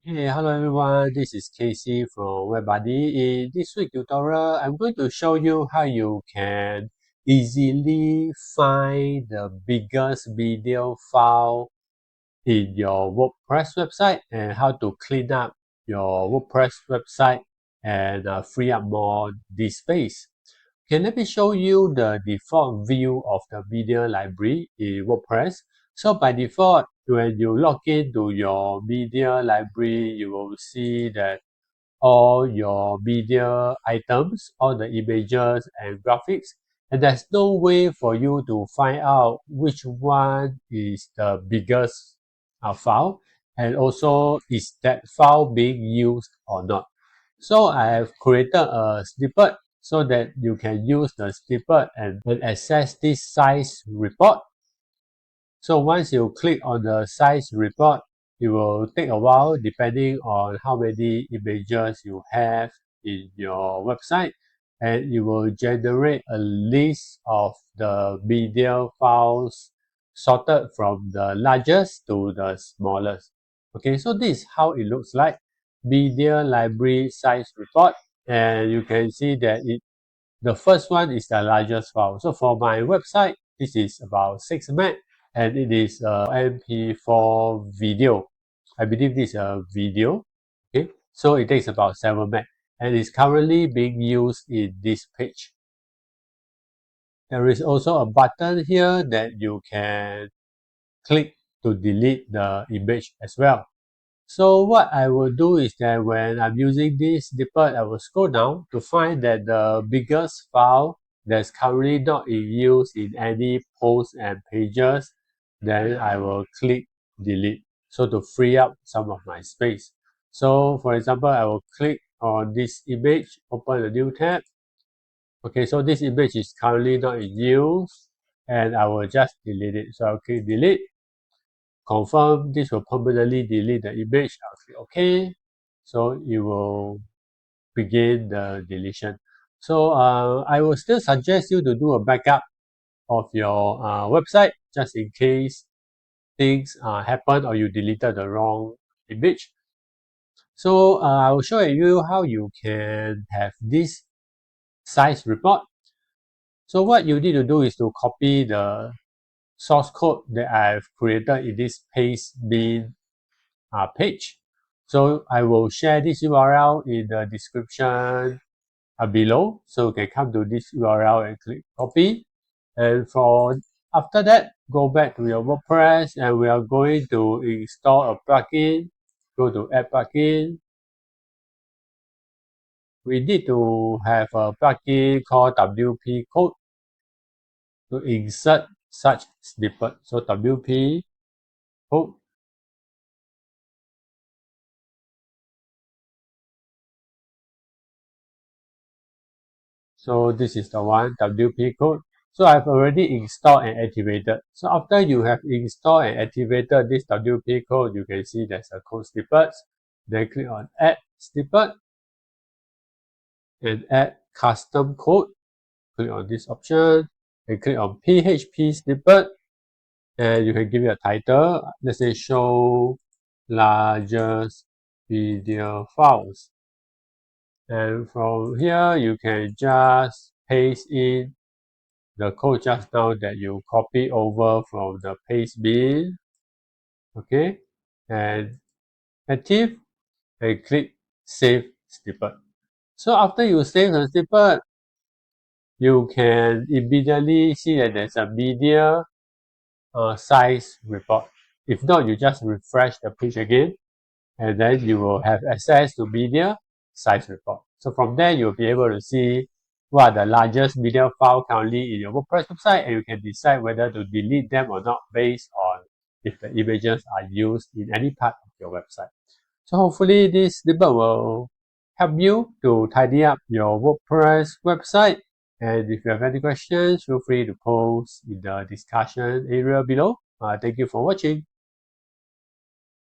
Hey, hello everyone, this is Casey from WebBuddy. In this week tutorial, I'm going to show you how you can easily find the biggest video file in your WordPress website and how to clean up your WordPress website and free up more disk space. Okay, let me show you the default view of the media library in WordPress. So by default, when you log into your media library, you will see that all your media items, all the images and graphics, and there's no way for you to find out which one is the biggest file, and also is that file being used or not. So I have created a snippet so that you can use the snippet and access this size report. So once you click on the size report, it will take a while depending on how many images you have in your website, and it will generate a list of the media files sorted from the largest to the smallest. Okay, so this is how it looks like. Media library size report, and you can see that the first one is the largest file. So for my website, this is about 6 meg, and it is a MP4 video. I believe this is a video. Okay, so it takes about 7 meg, and is currently being used in this page. There is also a button here that you can click to delete the image as well. So what I will do is that when I'm using this snippet, I will scroll down to find that the biggest file that's currently not in use in any posts and pages, then I will click delete. So to free up some of my space. So for example, I will click on this image, open a new tab. Okay, so this image is currently not in use, and I will just delete it. So I'll click delete. Confirm this will permanently delete the image. I'll click OK. So it will begin the deletion. So I will still suggest you to do a backup of your website just in case things happen or you deleted the wrong image. So I will show you how you can have this size report. So what you need to do is to copy the source code that I've created in this paste bin page. So I will share this URL in the description below. So you can come to this URL and click copy. And after that, go back to your WordPress and we are going to install a plugin. Go to add plugin. We need to have a plugin called WP code to insert such snippet. So WP code. So this is the one, WP code. So I've already installed and activated. So after you have installed and activated this WP code, you can see there's a code snippets. Then click on add snippet and add custom code. Click on this option and click on PHP snippet. And you can give it a title. Let's say show largest video files. And from here, you can just paste in the code just now that you copy over from the paste bin. Okay, and active and click save snippet. So after you save the snippet, you can immediately see that there's a media size report. If not, you just refresh the page again, and then you will have access to media size report. So from there, you'll be able to see what are the largest media file currently in your WordPress website, and you can decide whether to delete them or not based on if the images are used in any part of your website. So hopefully this snippet will help you to tidy up your WordPress website. And if you have any questions, feel free to post in the discussion area below. Thank you for watching.